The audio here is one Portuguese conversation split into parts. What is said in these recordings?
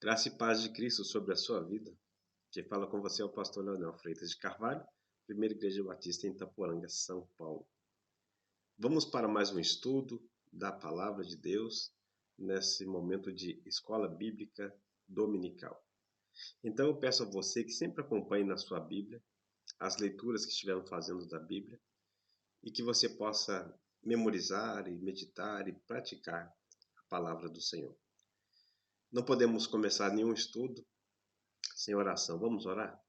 Graça e paz de Cristo sobre a sua vida. Quem fala com você é o pastor Leonel Freitas de Carvalho, Primeira Igreja Batista em Itaporanga, São Paulo. Vamos para mais um estudo da Palavra de Deus nesse momento de Escola Bíblica Dominical. Então eu peço a você que sempre acompanhe na sua Bíblia as leituras que estivermos fazendo da Bíblia e que você possa memorizar e meditar e praticar a Palavra do Senhor. Não podemos começar nenhum estudo sem oração. Vamos orar?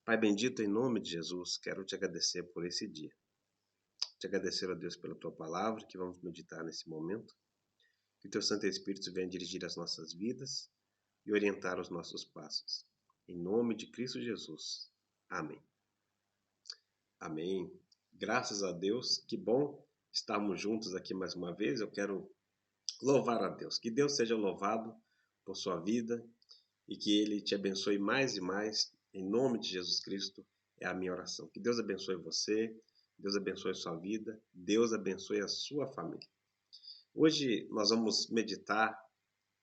Pai bendito, em nome de Jesus, quero te agradecer por esse dia. Te agradecer a Deus pela tua palavra que vamos meditar nesse momento. Que o teu Santo Espírito venha dirigir as nossas vidas e orientar os nossos passos. Em nome de Cristo Jesus. Amém. Amém. Graças a Deus. Que bom estarmos juntos aqui mais uma vez. Eu quero louvar a Deus. Que Deus seja louvado por sua vida e que Ele te abençoe mais e mais. Em nome de Jesus Cristo é a minha oração. Que Deus abençoe você, Deus abençoe a sua vida, Deus abençoe a sua família. Hoje nós vamos meditar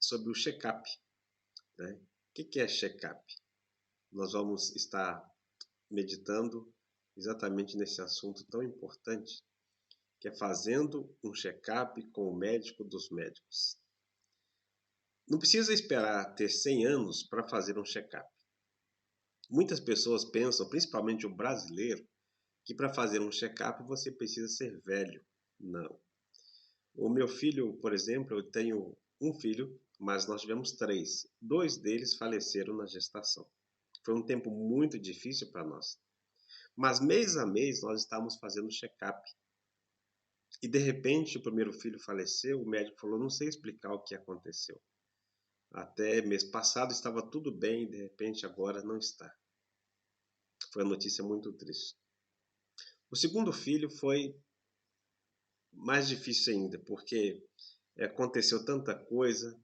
sobre o check-up, né? O que é check-up? Nós vamos estar meditando exatamente nesse assunto tão importante, que é fazendo um check-up com o médico dos médicos. Não precisa esperar ter 100 anos para fazer um check-up. Muitas pessoas pensam, principalmente o brasileiro, que para fazer um check-up você precisa ser velho. Não. O meu filho, por exemplo, eu tenho um filho, mas nós tivemos três. Dois deles faleceram na gestação. Foi um tempo muito difícil para nós. Mas mês a mês nós estávamos fazendo check-up. E de repente o primeiro filho faleceu, o médico falou, não sei explicar o que aconteceu. Até mês passado estava tudo bem, de repente agora não está. Foi uma notícia muito triste. O segundo filho foi mais difícil ainda, porque aconteceu tanta coisa,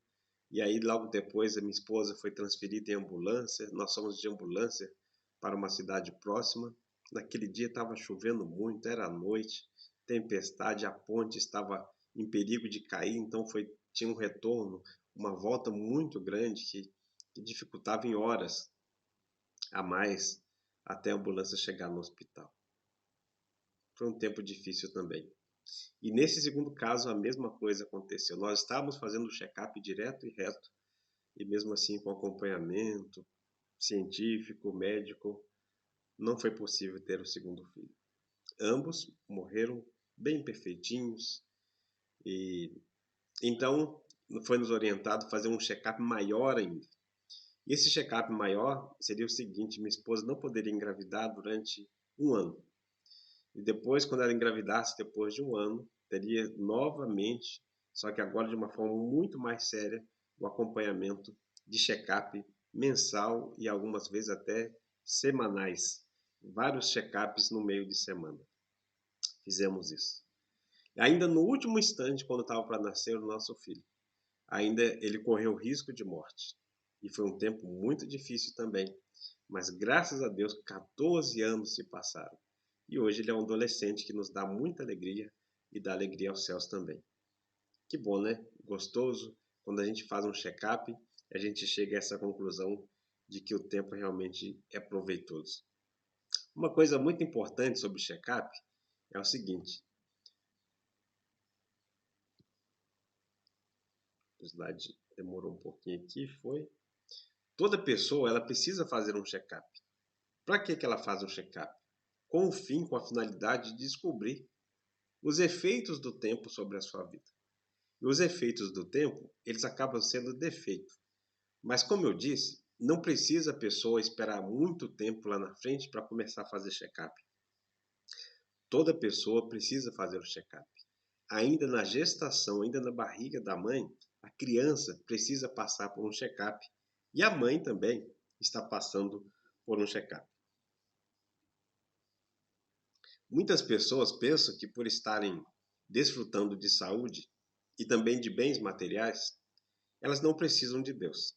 e aí logo depois a minha esposa foi transferida em ambulância, nós fomos de ambulância para uma cidade próxima. Naquele dia estava chovendo muito, era noite, tempestade, a ponte estava em perigo de cair, então tinha um retorno, uma volta muito grande que dificultava em horas a mais até a ambulância chegar no hospital. Foi um tempo difícil também. E nesse segundo caso a mesma coisa aconteceu. Nós estávamos fazendo o check-up direto e reto, e mesmo assim com acompanhamento científico, médico, não foi possível ter o segundo filho. Ambos morreram bem perfeitinhos, e então foi nos orientado a fazer um check-up maior ainda. E esse check-up maior seria o seguinte: minha esposa não poderia engravidar durante um ano. E depois, quando ela engravidasse, depois de um ano, teria novamente, só que agora de uma forma muito mais séria, o acompanhamento de check-up mensal e algumas vezes até semanais. Vários check-ups no meio de semana. Fizemos isso. Ainda no último instante, quando estava para nascer o nosso filho, ainda ele correu risco de morte. E foi um tempo muito difícil também. Mas graças a Deus, 14 anos se passaram. E hoje ele é um adolescente que nos dá muita alegria e dá alegria aos céus também. Que bom, né? Gostoso. Quando a gente faz um check-up, a gente chega a essa conclusão de que o tempo realmente é proveitoso. Uma coisa muito importante sobre o check-up é o seguinte. O slide demorou um pouquinho aqui, foi. Toda pessoa ela precisa fazer um check-up. Para que ela faz um check-up? Com o fim, com a finalidade de descobrir os efeitos do tempo sobre a sua vida. E os efeitos do tempo, eles acabam sendo defeito. Mas como eu disse, não precisa a pessoa esperar muito tempo lá na frente para começar a fazer check-up. Toda pessoa precisa fazer o check-up. Ainda na gestação, ainda na barriga da mãe, a criança precisa passar por um check-up. E a mãe também está passando por um check-up. Muitas pessoas pensam que por estarem desfrutando de saúde e também de bens materiais, elas não precisam de Deus.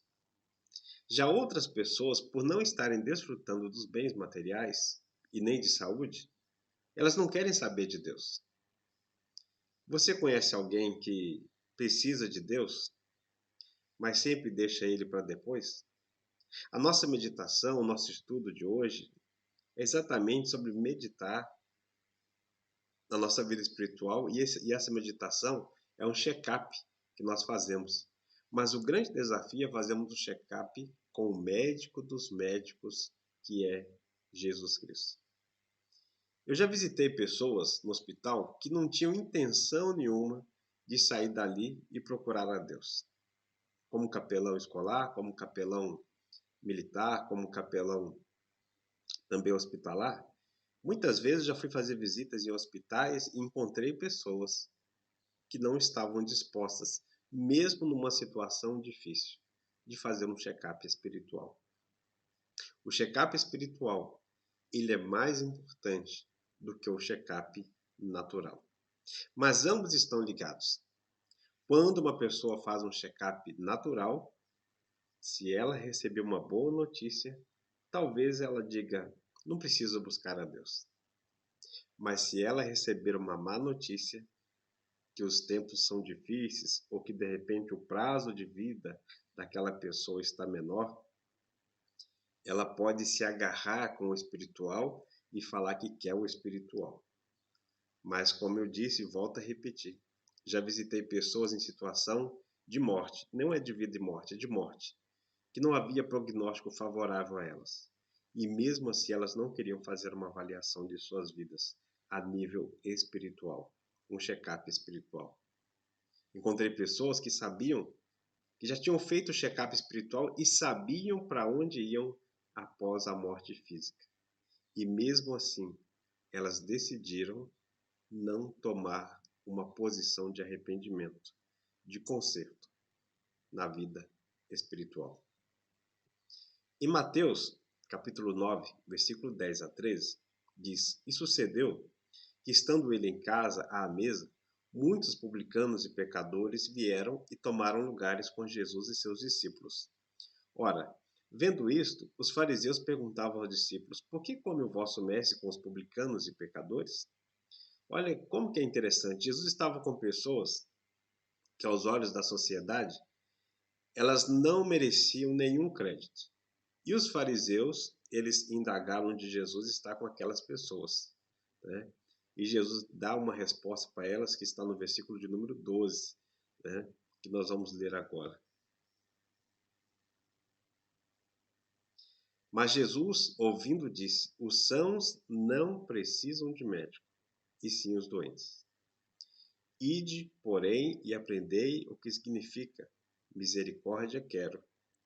Já outras pessoas, por não estarem desfrutando dos bens materiais e nem de saúde, elas não querem saber de Deus. Você conhece alguém que precisa de Deus? mas sempre deixa ele para depois? A nossa meditação, o nosso estudo de hoje é exatamente sobre meditar na nossa vida espiritual e essa meditação é um check-up que nós fazemos. Mas o grande desafio é fazermos o check-up com o médico dos médicos, que é Jesus Cristo. Eu já visitei pessoas no hospital que não tinham intenção nenhuma de sair dali e procurar a Deus. Como capelão escolar, como capelão militar, como capelão também hospitalar. Muitas vezes já fui fazer visitas em hospitais e encontrei pessoas que não estavam dispostas, mesmo numa situação difícil, de fazer um check-up espiritual. O check-up espiritual, ele é mais importante do que o check-up natural. Mas ambos estão ligados. Quando uma pessoa faz um check-up natural, se ela receber uma boa notícia, talvez ela diga, não preciso buscar a Deus. Mas se ela receber uma má notícia, que os tempos são difíceis ou que de repente o prazo de vida daquela pessoa está menor, ela pode se agarrar com o espiritual e falar que quer o espiritual. Mas como eu disse, volto a repetir, já visitei pessoas em situação de morte, não é de vida e morte, é de morte, que não havia prognóstico favorável a elas. E mesmo assim elas não queriam fazer uma avaliação de suas vidas a nível espiritual, um check-up espiritual. Encontrei pessoas que sabiam, que já tinham feito o check-up espiritual e sabiam para onde iam após a morte física. E mesmo assim, elas decidiram não tomar uma posição de arrependimento, de conserto na vida espiritual. Em Mateus, capítulo 9, versículo 10 a 13, diz: E sucedeu que, estando ele em casa à mesa, muitos publicanos e pecadores vieram e tomaram lugares com Jesus e seus discípulos. Ora, vendo isto, os fariseus perguntavam aos discípulos: Por que come o vosso mestre com os publicanos e pecadores? Olha como que é interessante. Jesus estava com pessoas que, aos olhos da sociedade, elas não mereciam nenhum crédito. E os fariseus, eles indagaram de Jesus estar com aquelas pessoas, né? E Jesus dá uma resposta para elas que está no versículo de número 12, né? Que nós vamos ler agora. Mas Jesus, ouvindo, disse: Os sãos não precisam de médico, e sim os doentes. Ide, porém, e aprendei o que significa misericórdia quero,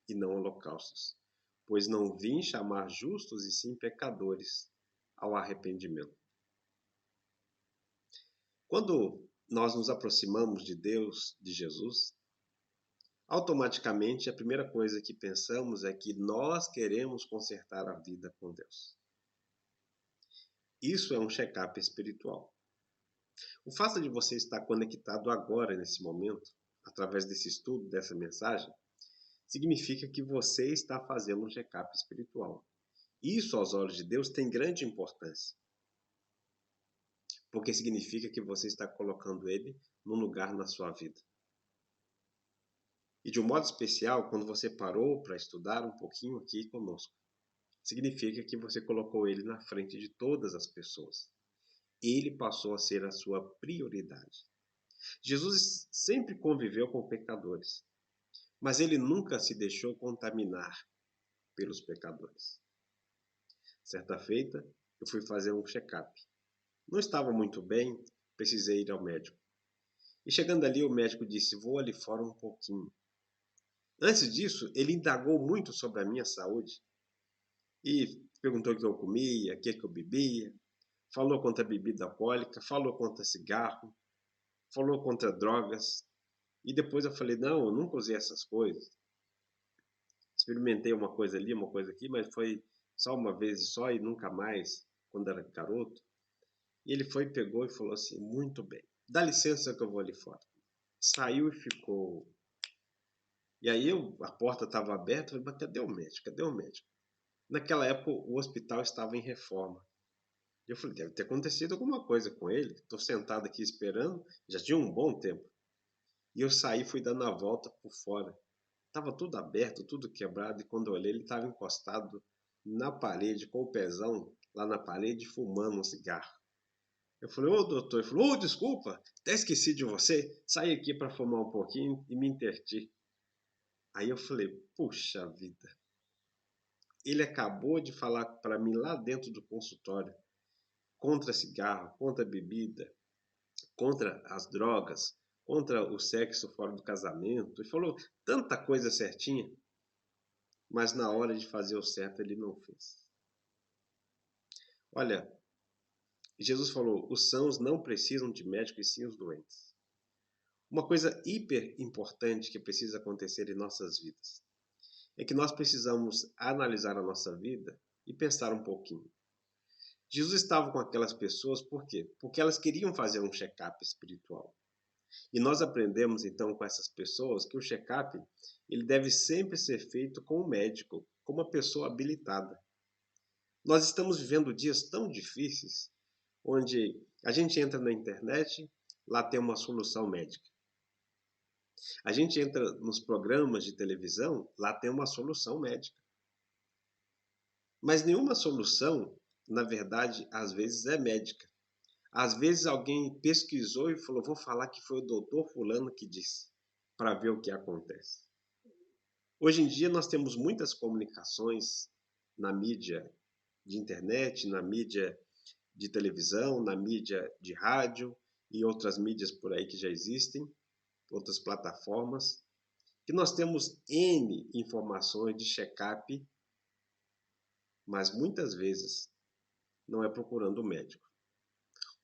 e não holocaustos, pois não vim chamar justos e sim pecadores ao arrependimento. Quando nós nos aproximamos de Deus, de Jesus, automaticamente a primeira coisa que pensamos é que nós queremos consertar a vida com Deus. Isso é um check-up espiritual. O fato de você estar conectado agora, nesse momento, através desse estudo, dessa mensagem, significa que você está fazendo um check-up espiritual. Isso, aos olhos de Deus, tem grande importância, porque significa que você está colocando Ele num lugar na sua vida. E de um modo especial, quando você parou para estudar um pouquinho aqui conosco, significa que você colocou Ele na frente de todas as pessoas. Ele passou a ser a sua prioridade. Jesus sempre conviveu com pecadores, mas ele nunca se deixou contaminar pelos pecadores. Certa feita, eu fui fazer um check-up. Não estava muito bem, precisei ir ao médico. E chegando ali, o médico disse: Vou ali fora um pouquinho. Antes disso, ele indagou muito sobre a minha saúde e perguntou o que eu comia, o que eu bebia, falou contra bebida alcoólica, falou contra cigarro, falou contra drogas. E depois eu falei: Não, eu nunca usei essas coisas. Experimentei uma coisa ali, uma coisa aqui, mas foi só uma vez só e nunca mais, quando era garoto. E ele foi, pegou e falou assim: Muito bem, dá licença que eu vou ali fora. Saiu e ficou. E aí a porta estava aberta, eu falei: Mas cadê o médico? Cadê o médico? Naquela época o hospital estava em reforma. Eu falei: Deve ter acontecido alguma coisa com ele. Estou sentado aqui esperando, já tinha um bom tempo. E eu saí, fui dando a volta por fora. Estava tudo aberto, tudo quebrado, e quando eu olhei, ele estava encostado na parede, com o pezão lá na parede, fumando um cigarro. Eu falei, ô doutor, ele falou, ô desculpa, até esqueci de você, saí aqui para fumar um pouquinho e me interti. Aí eu falei, puxa vida, ele acabou de falar para mim lá dentro do consultório, contra cigarro, contra bebida, contra as drogas, contra o sexo fora do casamento, e falou tanta coisa certinha, mas na hora de fazer o certo ele não fez. Olha, Jesus falou, os sãos não precisam de médico e sim os doentes. Uma coisa hiper importante que precisa acontecer em nossas vidas é que nós precisamos analisar a nossa vida e pensar um pouquinho. Jesus estava com aquelas pessoas por quê? Porque elas queriam fazer um check-up espiritual. E nós aprendemos então com essas pessoas que o check-up ele deve sempre ser feito com um médico, com uma pessoa habilitada. Nós estamos vivendo dias tão difíceis, onde a gente entra na internet, lá tem uma solução médica. A gente entra nos programas de televisão, lá tem uma solução médica. Mas nenhuma solução, na verdade, às vezes é médica. Às vezes alguém pesquisou e falou, vou falar que foi o doutor fulano que disse, para ver o que acontece. Hoje em dia nós temos muitas comunicações na mídia de internet, na mídia de televisão, na mídia de rádio e outras mídias por aí que já existem, outras plataformas, que nós temos N informações de check-up, mas muitas vezes não é procurando o médico.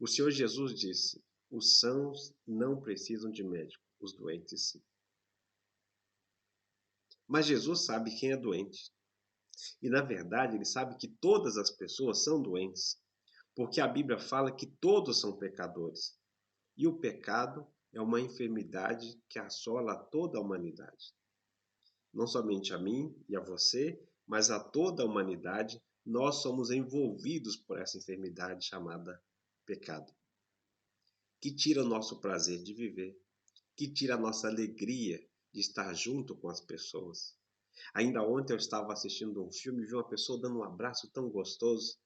O Senhor Jesus disse, os sãos não precisam de médico, os doentes sim. Mas Jesus sabe quem é doente. E na verdade ele sabe que todas as pessoas são doentes, porque a Bíblia fala que todos são pecadores. E o pecado é uma enfermidade que assola toda a humanidade. Não somente a mim e a você, mas a toda a humanidade, nós somos envolvidos por essa enfermidade chamada pecado, que tira o nosso prazer de viver, que tira a nossa alegria de estar junto com as pessoas. Ainda ontem eu estava assistindo um filme e vi uma pessoa dando um abraço tão gostoso,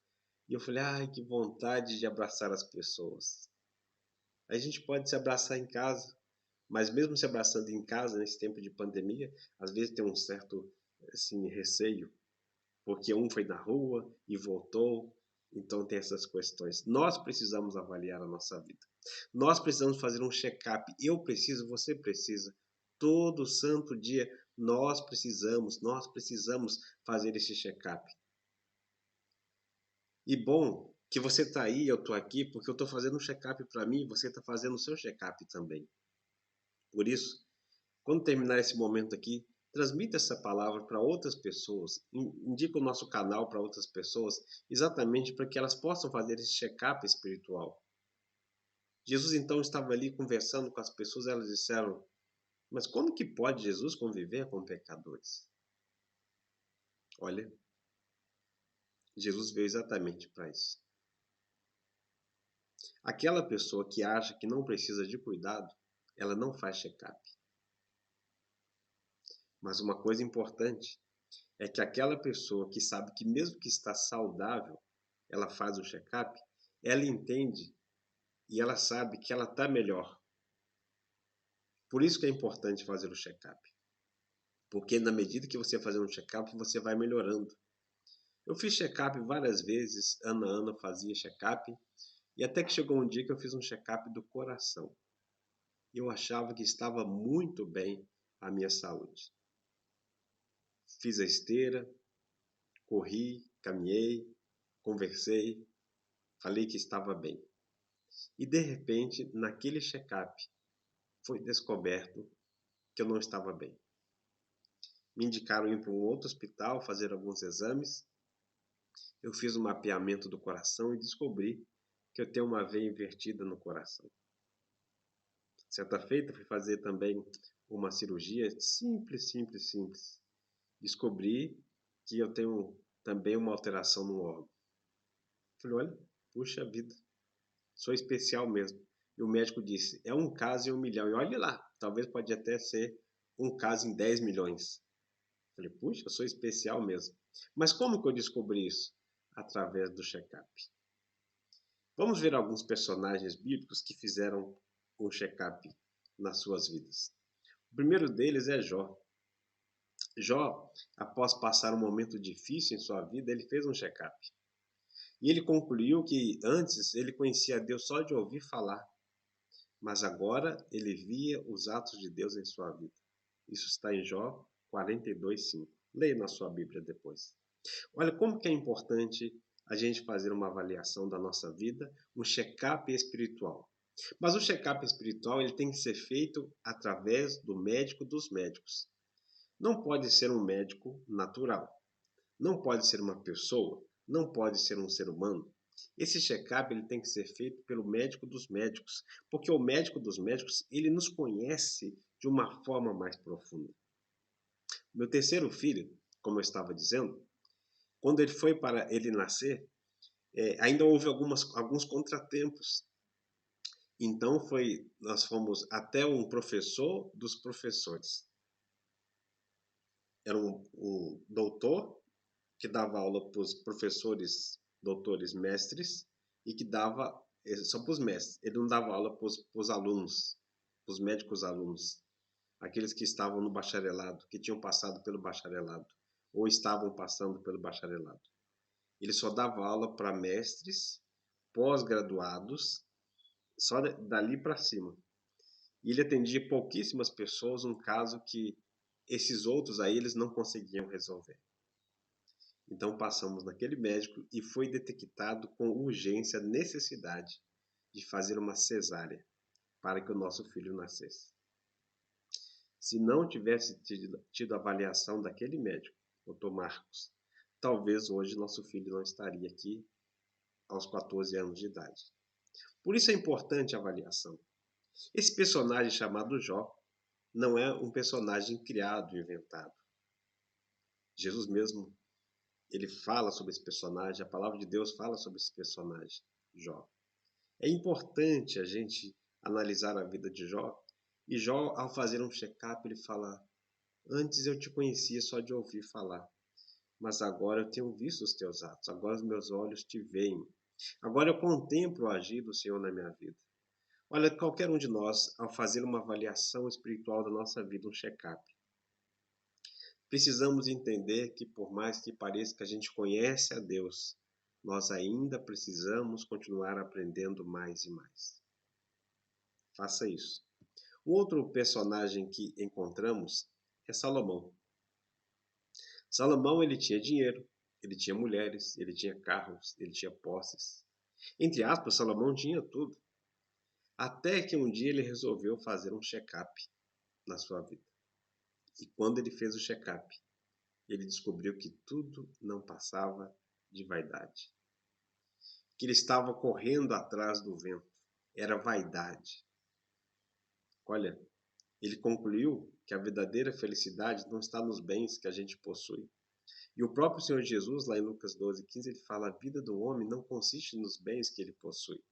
e eu falei, ai, que vontade de abraçar as pessoas. A gente pode se abraçar em casa, mas mesmo se abraçando em casa, nesse tempo de pandemia, às vezes tem um certo assim, receio, porque um foi na rua e voltou, então tem essas questões. Nós precisamos avaliar a nossa vida. Nós precisamos fazer um check-up. Eu preciso, você precisa. Todo santo dia nós precisamos fazer esse check-up. E bom que você está aí, eu estou aqui, porque eu estou fazendo um check-up para mim e você está fazendo o seu check-up também. Por isso, quando terminar esse momento aqui, transmita essa palavra para outras pessoas, indica o nosso canal para outras pessoas, exatamente para que elas possam fazer esse check-up espiritual. Jesus então estava ali conversando com as pessoas, elas disseram, mas como que pode Jesus conviver com pecadores? Olha, Jesus veio exatamente para isso. Aquela pessoa que acha que não precisa de cuidado, ela não faz check-up. Mas uma coisa importante é que aquela pessoa que sabe que mesmo que está saudável, ela faz o check-up, ela entende e ela sabe que ela está melhor. Por isso que é importante fazer o check-up. Porque na medida que você fazer um check-up, você vai melhorando. Eu fiz check-up várias vezes, ano a ano eu fazia check-up, e até que chegou um dia que eu fiz um check-up do coração. Eu achava que estava muito bem a minha saúde. Fiz a esteira, corri, caminhei, conversei, falei que estava bem. E de repente, naquele check-up, foi descoberto que eu não estava bem. Me indicaram ir para um outro hospital fazer alguns exames. Eu fiz um mapeamento do coração e descobri que eu tenho uma veia invertida no coração. Certa feita, fui fazer também uma cirurgia simples. Descobri que eu tenho também uma alteração no órgão. Falei, olha, puxa vida, sou especial mesmo. E o médico disse, é um caso em 1 milhão. E olha lá, talvez pode até ser um caso em 10 milhões. Falei, puxa, eu sou especial mesmo. Mas como que eu descobri isso? Através do check-up. Vamos ver alguns personagens bíblicos que fizeram um check-up nas suas vidas. O primeiro deles é Jó. Jó, após passar um momento difícil em sua vida, ele fez um check-up. E ele concluiu que antes ele conhecia Deus só de ouvir falar, mas agora ele via os atos de Deus em sua vida. Isso está em Jó 42:5. Leia na sua Bíblia depois. Olha como que é importante a gente fazer uma avaliação da nossa vida, um check-up espiritual. Mas o check-up espiritual ele tem que ser feito através do médico dos médicos. Não pode ser um médico natural. Não pode ser uma pessoa. Não pode ser um ser humano. Esse check-up ele tem que ser feito pelo médico dos médicos, porque o médico dos médicos ele nos conhece de uma forma mais profunda. Meu terceiro filho, como eu estava dizendo, quando ele foi para ele nascer, ainda houve alguns contratempos. Então nós fomos até um professor dos professores. Era um doutor que dava aula para os professores, doutores, mestres, e que dava só para os mestres. Ele não dava aula para os alunos, para os médicos alunos, aqueles que estavam no bacharelado, que tinham passado pelo bacharelado, ou estavam passando pelo bacharelado. Ele só dava aula para mestres, pós-graduados, só dali para cima. E ele atendia pouquíssimas pessoas, um caso que esses outros aí eles não conseguiam resolver. Então passamos naquele médico e foi detectado com urgência a necessidade de fazer uma cesárea para que o nosso filho nascesse. Se não tivesse tido a avaliação daquele médico, Dr. Marcos, talvez hoje nosso filho não estaria aqui aos 14 anos de idade. Por isso é importante a avaliação. Esse personagem chamado Jó não é um personagem criado, inventado. Jesus mesmo, ele fala sobre esse personagem, a palavra de Deus fala sobre esse personagem, Jó. É importante a gente analisar a vida de Jó, e Jó, ao fazer um check-up, ele fala, antes eu te conhecia só de ouvir falar, mas agora eu tenho visto os teus atos, agora os meus olhos te veem, agora eu contemplo o agir do Senhor na minha vida. Olha, qualquer um de nós, ao fazer uma avaliação espiritual da nossa vida, um check-up, precisamos entender que, por mais que pareça que a gente conhece a Deus, nós ainda precisamos continuar aprendendo mais e mais. Faça isso. Um outro personagem que encontramos é Salomão. Salomão, ele tinha dinheiro, ele tinha mulheres, ele tinha carros, ele tinha posses. Entre aspas, Salomão tinha tudo. Até que um dia ele resolveu fazer um check-up na sua vida. E quando ele fez o check-up, ele descobriu que tudo não passava de vaidade. Que ele estava correndo atrás do vento. Era vaidade. Olha, ele concluiu que a verdadeira felicidade não está nos bens que a gente possui. E o próprio Senhor Jesus, lá em Lucas 12:15, ele fala: a vida do homem não consiste nos bens que ele possui,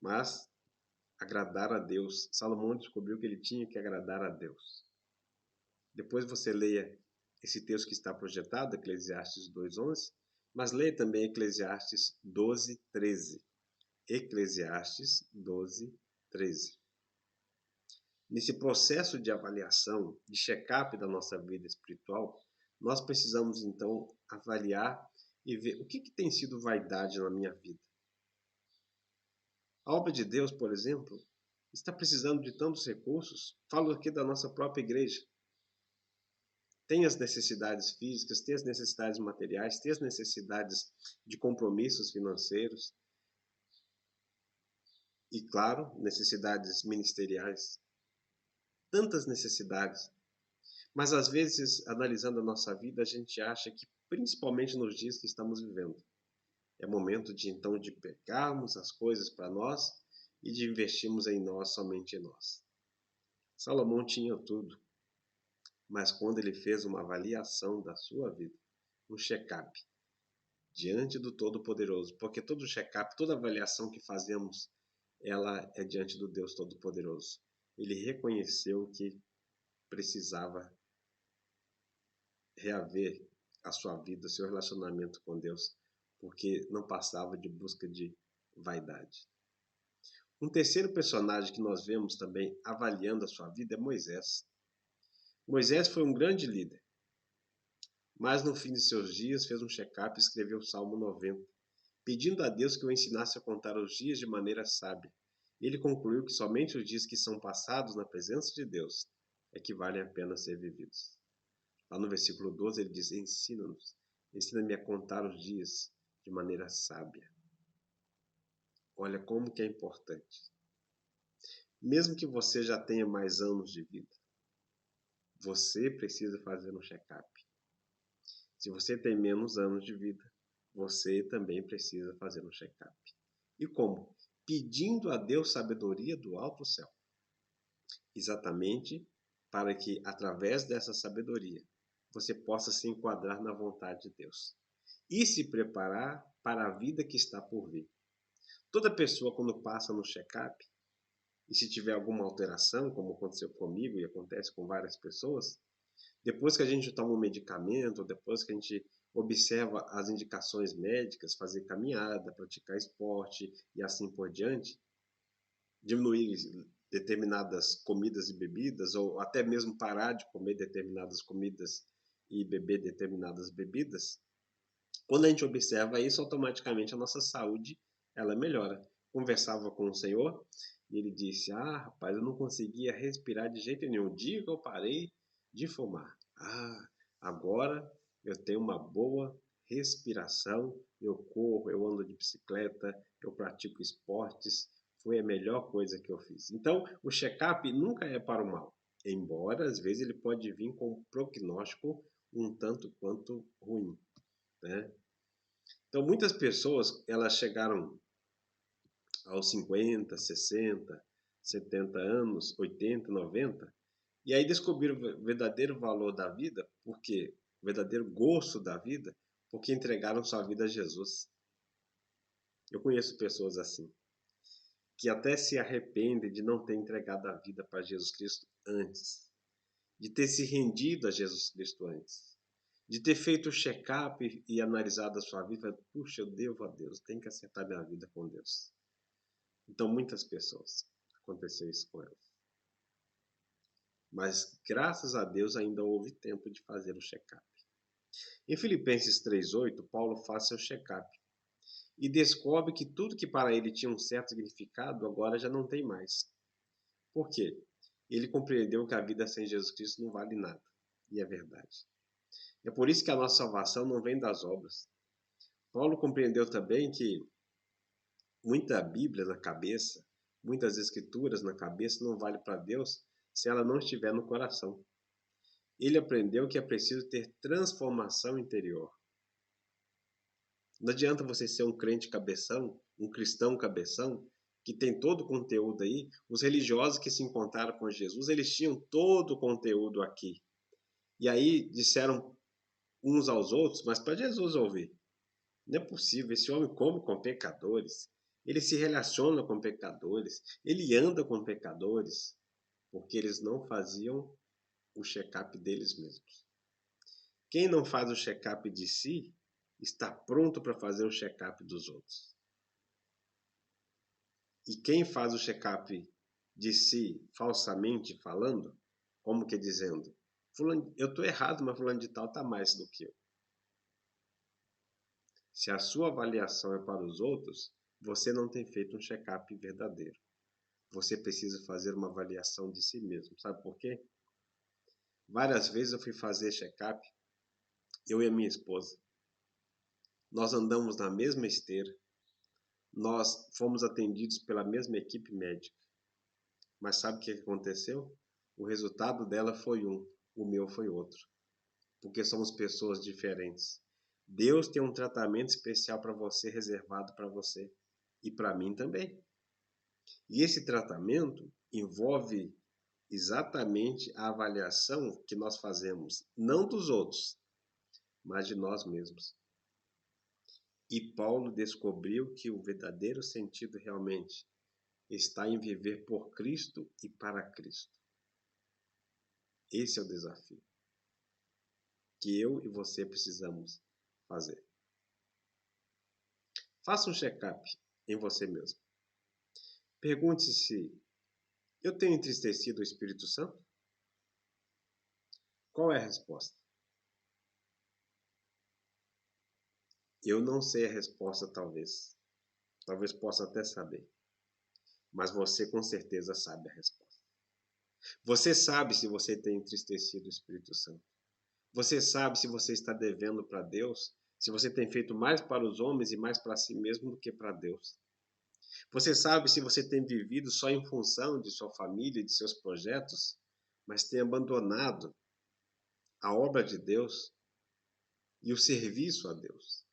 mas agradar a Deus. Salomão descobriu que ele tinha que agradar a Deus. Depois você leia esse texto que está projetado, Eclesiastes 2:11, mas leia também Eclesiastes 12:13. Eclesiastes 12:13. Nesse processo de avaliação, de check-up da nossa vida espiritual, nós precisamos então avaliar e ver o que tem sido vaidade na minha vida. A obra de Deus, por exemplo, está precisando de tantos recursos. Falo aqui da nossa própria igreja. Tem as necessidades físicas, tem as necessidades materiais, tem as necessidades de compromissos financeiros e, claro, necessidades ministeriais. Tantas necessidades. Mas às vezes, analisando a nossa vida, a gente acha que, principalmente nos dias que estamos vivendo, é momento de então de pegarmos as coisas para nós e de investirmos em nós, somente em nós. Salomão tinha tudo, mas quando ele fez uma avaliação da sua vida, um check-up, diante do Todo-Poderoso, porque todo check-up, toda avaliação que fazemos, ela é diante do Deus Todo-Poderoso. Ele reconheceu que precisava reaver a sua vida, seu relacionamento com Deus, porque não passava de busca de vaidade. Um terceiro personagem que nós vemos também avaliando a sua vida é Moisés. Moisés foi um grande líder, mas no fim de seus dias fez um check-up e escreveu o Salmo 90, pedindo a Deus que o ensinasse a contar os dias de maneira sábia. Ele concluiu que somente os dias que são passados na presença de Deus é que valem a pena ser vividos. Lá no versículo 12 ele diz: ensina-me a contar os dias de maneira sábia. Olha como que é importante. Mesmo que você já tenha mais anos de vida, você precisa fazer um check-up. Se você tem menos anos de vida, você também precisa fazer um check-up. E como? Pedindo a Deus sabedoria do alto céu. Exatamente para que, através dessa sabedoria, você possa se enquadrar na vontade de Deus e se preparar para a vida que está por vir. Toda pessoa, quando passa no check-up, e se tiver alguma alteração, como aconteceu comigo e acontece com várias pessoas, depois que a gente toma um medicamento, depois que a gente observa as indicações médicas, fazer caminhada, praticar esporte e assim por diante, diminuir determinadas comidas e bebidas, ou até mesmo parar de comer determinadas comidas e beber determinadas bebidas, quando a gente observa isso, automaticamente a nossa saúde ela melhora. Conversava com o Senhor e ele disse: rapaz, eu não conseguia respirar de jeito nenhum. O dia que eu parei de fumar, agora eu tenho uma boa respiração, eu corro, eu ando de bicicleta, eu pratico esportes, foi a melhor coisa que eu fiz. Então, o check-up nunca é para o mal, embora às vezes ele pode vir com um prognóstico um tanto quanto ruim, né? Então, muitas pessoas, elas chegaram aos 50, 60, 70 anos, 80, 90, e aí descobriram o verdadeiro valor da vida, porque o verdadeiro gosto da vida, porque entregaram sua vida a Jesus. Eu conheço pessoas assim, que até se arrependem de não ter entregado a vida para Jesus Cristo antes, de ter se rendido a Jesus Cristo antes, de ter feito o check-up e analisado a sua vida. Puxa, eu devo a Deus, tenho que acertar minha vida com Deus. Então, muitas pessoas, aconteceu isso com elas. Mas, graças a Deus, ainda houve tempo de fazer o check-up. Em Filipenses 3,8, Paulo faz seu check-up e descobre que tudo que para ele tinha um certo significado, agora já não tem mais. Por quê? Ele compreendeu que a vida sem Jesus Cristo não vale nada. E é verdade. É por isso que a nossa salvação não vem das obras. Paulo compreendeu também que muita Bíblia na cabeça, muitas escrituras na cabeça não vale para Deus se ela não estiver no coração. Ele aprendeu que é preciso ter transformação interior. Não adianta você ser um crente cabeção, um cristão cabeção, que tem todo o conteúdo aí. Os religiosos que se encontraram com Jesus, eles tinham todo o conteúdo aqui. E aí disseram uns aos outros, mas para Jesus ouvir: não é possível, esse homem come com pecadores, ele se relaciona com pecadores, ele anda com pecadores, porque eles não faziam o check-up deles mesmos. Quem não faz o check-up de si, está pronto para fazer o check-up dos outros. E quem faz o check-up de si, falsamente falando, como que dizendo: eu estou errado, mas fulano de tal está mais do que eu. Se a sua avaliação é para os outros, você não tem feito um check-up verdadeiro. Você precisa fazer uma avaliação de si mesmo. Sabe por quê? Várias vezes eu fui fazer check-up, eu e a minha esposa. Nós andamos na mesma esteira. Nós fomos atendidos pela mesma equipe médica. Mas sabe o que aconteceu? O resultado dela foi um, o meu foi outro. Porque somos pessoas diferentes. Deus tem um tratamento especial para você, reservado para você. E para mim também. E esse tratamento envolve exatamente a avaliação que nós fazemos, não dos outros, mas de nós mesmos. E Paulo descobriu que o verdadeiro sentido realmente está em viver por Cristo e para Cristo. Esse é o desafio que eu e você precisamos fazer. Faça um check-up em você mesmo. Pergunte se eu tenho entristecido o Espírito Santo? Qual é a resposta? Eu não sei a resposta, talvez. Talvez possa até saber. Mas você com certeza sabe a resposta. Você sabe se você tem entristecido o Espírito Santo. Você sabe se você está devendo para Deus, se você tem feito mais para os homens e mais para si mesmo do que para Deus. Você sabe se você tem vivido só em função de sua família e de seus projetos, mas tem abandonado a obra de Deus e o serviço a Deus.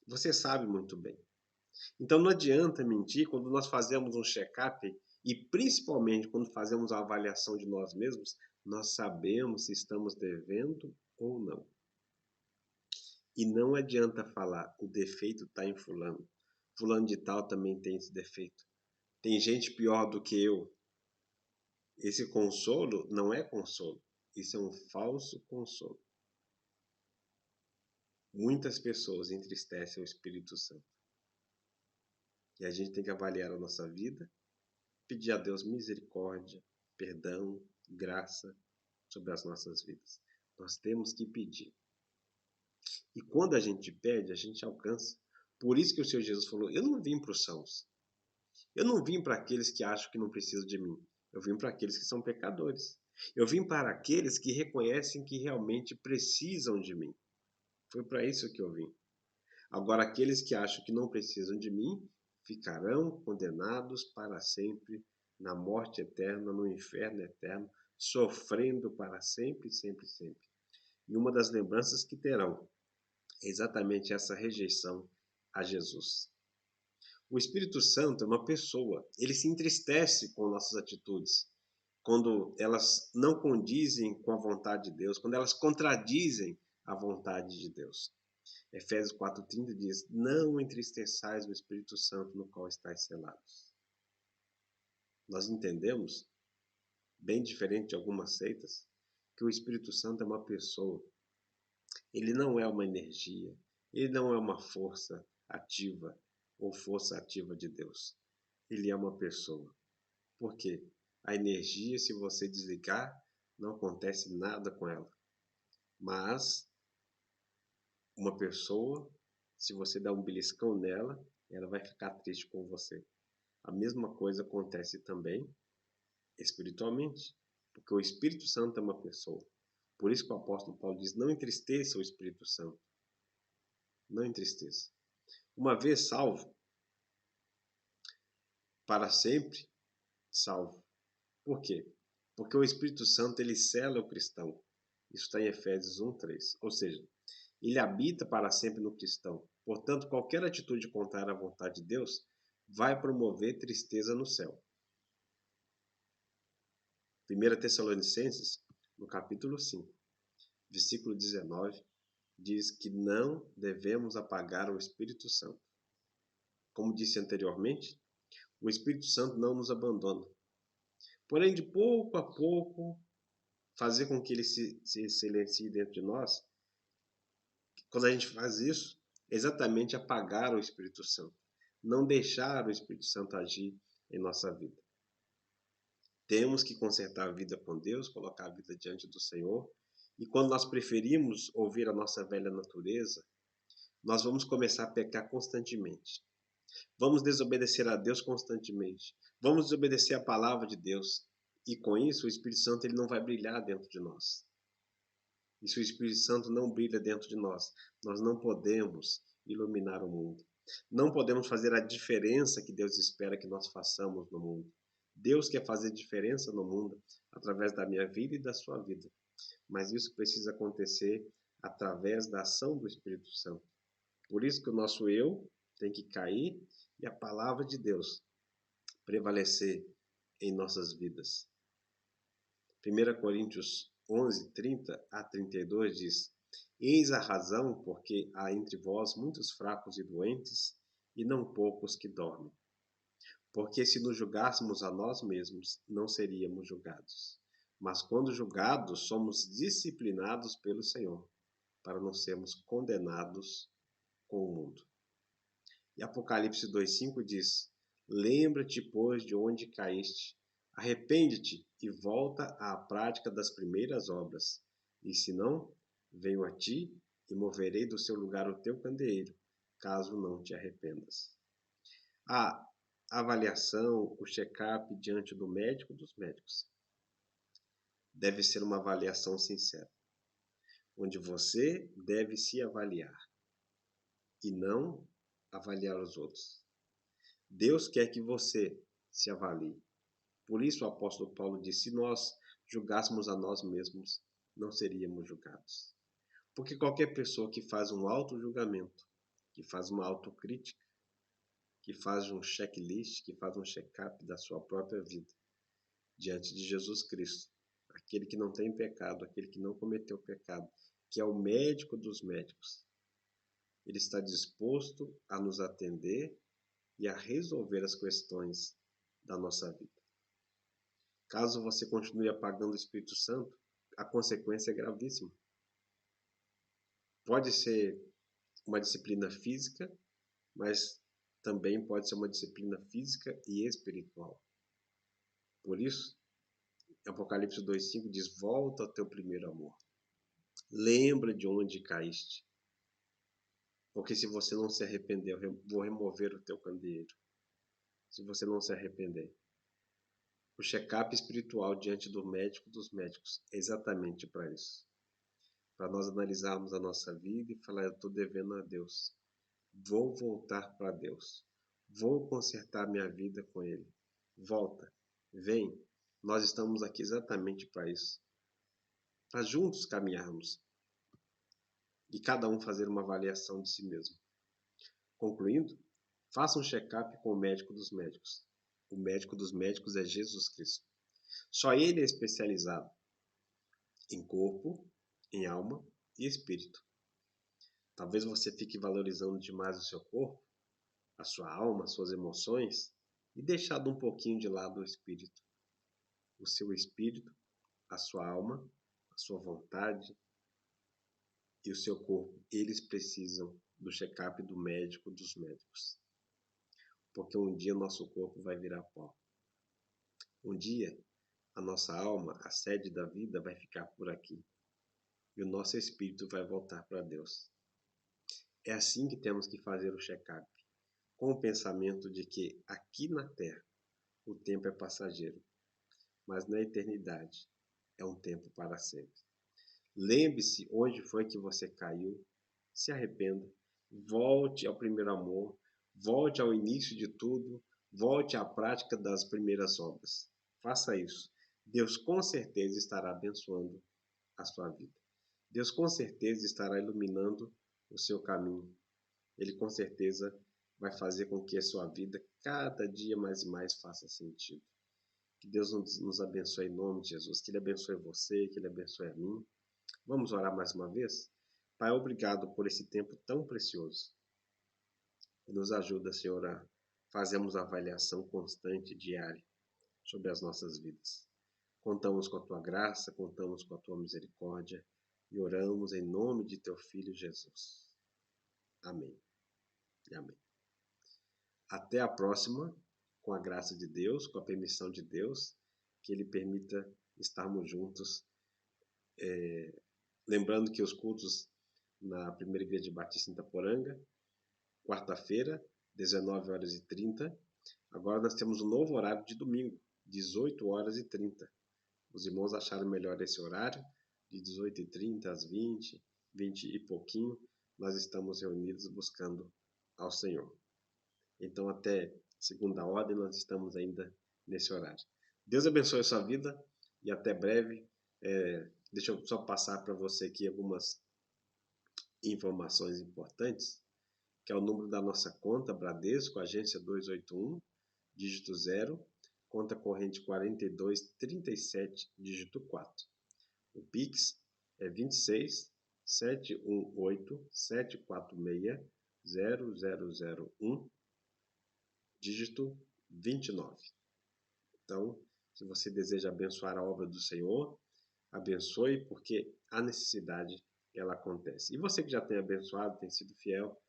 Você sabe muito bem. Então não adianta mentir quando nós fazemos um check-up e principalmente quando fazemos a avaliação de nós mesmos, nós sabemos se estamos devendo ou não. E não adianta falar, o defeito está em fulano. Fulano de tal também tem esse defeito. Tem gente pior do que eu. Esse consolo não é consolo. Isso é um falso consolo. Muitas pessoas entristecem o Espírito Santo. E a gente tem que avaliar a nossa vida, pedir a Deus misericórdia, perdão, graça sobre as nossas vidas. Nós temos que pedir. E quando a gente pede, a gente alcança. Por isso que o Senhor Jesus falou, eu não vim para os sãos. Eu não vim para aqueles que acham que não precisam de mim. Eu vim para aqueles que são pecadores. Eu vim para aqueles que reconhecem que realmente precisam de mim. Foi para isso que eu vim. Agora, aqueles que acham que não precisam de mim ficarão condenados para sempre na morte eterna, no inferno eterno, sofrendo para sempre, sempre, sempre. E uma das lembranças que terão é exatamente essa rejeição a Jesus. O Espírito Santo é uma pessoa, ele se entristece com nossas atitudes, quando elas não condizem com a vontade de Deus, quando elas contradizem a vontade de Deus. Efésios 4,30 diz, não entristeçais o Espírito Santo no qual estáis selados. Nós entendemos, bem diferente de algumas seitas, que o Espírito Santo é uma pessoa. Ele não é uma energia, ele não é uma força ativa ou força ativa de Deus. Ele é uma pessoa. Por quê? A energia, se você desligar, não acontece nada com ela. Mas uma pessoa, se você dar um beliscão nela, ela vai ficar triste com você. A mesma coisa acontece também espiritualmente, porque o Espírito Santo é uma pessoa. Por isso que o apóstolo Paulo diz, não entristeça o Espírito Santo. Não entristeça. Uma vez salvo, para sempre salvo. Por quê? Porque o Espírito Santo, ele sela o cristão. Isso está em Efésios 1:3. Ou seja, ele habita para sempre no cristão. Portanto, qualquer atitude contrária à vontade de Deus vai promover tristeza no céu. 1 Tessalonicenses, no capítulo 5, versículo 19, diz que não devemos apagar o Espírito Santo. Como disse anteriormente, o Espírito Santo não nos abandona. Porém, de pouco a pouco, fazer com que ele se silencie dentro de nós, quando a gente faz isso, é exatamente apagar o Espírito Santo. Não deixar o Espírito Santo agir em nossa vida. Temos que consertar a vida com Deus, colocar a vida diante do Senhor. E quando nós preferimos ouvir a nossa velha natureza, nós vamos começar a pecar constantemente. Vamos desobedecer a Deus constantemente. Vamos desobedecer a palavra de Deus. E com isso, o Espírito Santo ele não vai brilhar dentro de nós. E se o Espírito Santo não brilha dentro de nós, nós não podemos iluminar o mundo. Não podemos fazer a diferença que Deus espera que nós façamos no mundo. Deus quer fazer diferença no mundo através da minha vida e da sua vida. Mas isso precisa acontecer através da ação do Espírito Santo. Por isso que o nosso eu tem que cair e a palavra de Deus prevalecer em nossas vidas. 1 Coríntios 11, 30 a 32 diz, eis a razão porque há entre vós muitos fracos e doentes, e não poucos que dormem. Porque se nos julgássemos a nós mesmos, não seríamos julgados. mas quando julgados, somos disciplinados pelo Senhor, para não sermos condenados com o mundo. E Apocalipse 2,5 diz: lembra-te, pois, de onde caíste, arrepende-te e volta à prática das primeiras obras. E se não, venho a ti e moverei do seu lugar o teu candeeiro, caso não te arrependas. A avaliação, o check-up diante do médico dos médicos deve ser uma avaliação sincera, onde você deve se avaliar e não avaliar os outros. Deus quer que você se avalie. Por isso o apóstolo Paulo disse: se nós julgássemos a nós mesmos, não seríamos julgados. Porque qualquer pessoa que faz um auto-julgamento, que faz uma autocrítica, que faz um checklist, que faz um check-up da sua própria vida, diante de Jesus Cristo, aquele que não tem pecado, aquele que não cometeu pecado, que é o médico dos médicos, ele está disposto a nos atender e a resolver as questões da nossa vida. Caso você continue apagando o Espírito Santo, a consequência é gravíssima. Pode ser uma disciplina física, mas também pode ser uma disciplina física e espiritual. Por isso, Apocalipse 2,5 diz: volta ao teu primeiro amor. Lembra de onde caíste. Porque se você não se arrepender, eu vou remover o teu candeeiro. Se você não se arrepender. O check-up espiritual diante do médico dos médicos é exatamente para isso. Para nós analisarmos a nossa vida e falar: eu estou devendo a Deus. Vou voltar para Deus. Vou consertar minha vida com Ele. Volta. Vem. Nós estamos aqui exatamente para isso. Para juntos caminharmos. E cada um fazer uma avaliação de si mesmo. Concluindo, faça um check-up com o médico dos médicos. O médico dos médicos é Jesus Cristo. Só Ele é especializado em corpo, em alma e espírito. Talvez você fique valorizando demais o seu corpo, a sua alma, as suas emoções, e deixado um pouquinho de lado o espírito. O seu espírito, a sua alma, a sua vontade e o seu corpo, eles precisam do check-up do médico dos médicos. Porque um dia nosso corpo vai virar pó. Um dia a nossa alma, a sede da vida, vai ficar por aqui. E o nosso espírito vai voltar para Deus. É assim que temos que fazer o check-up. Com o pensamento de que aqui na Terra o tempo é passageiro, mas na eternidade é um tempo para sempre. Lembre-se onde foi que você caiu, se arrependa, volte ao primeiro amor, volte ao início de tudo, volte à prática das primeiras obras. Faça isso. Deus com certeza estará abençoando a sua vida. Deus com certeza estará iluminando o seu caminho. Ele com certeza vai fazer com que a sua vida cada dia mais e mais faça sentido. Que Deus nos abençoe em nome de Jesus, que Ele abençoe você, que Ele abençoe a mim. Vamos orar mais uma vez? Pai, obrigado por esse tempo tão precioso. Nos ajuda, Senhor, a fazermos avaliação constante, diária, sobre as nossas vidas. Contamos com a Tua graça, contamos com a Tua misericórdia e oramos em nome de Teu Filho Jesus. Amém e amém. Até a próxima, com a graça de Deus, com a permissão de Deus, que Ele permita estarmos juntos. Lembrando que os cultos na Primeira Igreja Batista em Itaporanga, quarta-feira, 19h30. Agora nós temos um novo horário de domingo, 18h30. Os irmãos acharam melhor esse horário, de 18h30 às 20, 20 e pouquinho, nós estamos reunidos buscando ao Senhor. Então até segunda ordem nós estamos ainda nesse horário. Deus abençoe a sua vida e até breve. Deixa eu só passar para você aqui algumas informações importantes, que é o número da nossa conta Bradesco, agência 281, dígito 0, conta corrente 4237, dígito 4. O Pix é 26 718 746 0001, dígito 29. Então, Se você deseja abençoar a obra do Senhor, abençoe, porque a necessidade ela acontece. E você que já tem abençoado, tem sido fiel,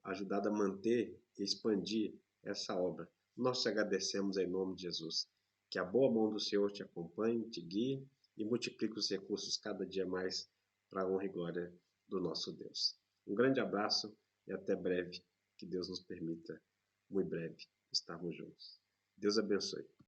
ajudado a manter e expandir essa obra, nós te agradecemos em nome de Jesus. Que a boa mão do Senhor te acompanhe, te guie e multiplique os recursos cada dia mais para a honra e glória do nosso Deus. Um grande abraço e até breve. Que Deus nos permita, muito breve, estarmos juntos. Deus abençoe.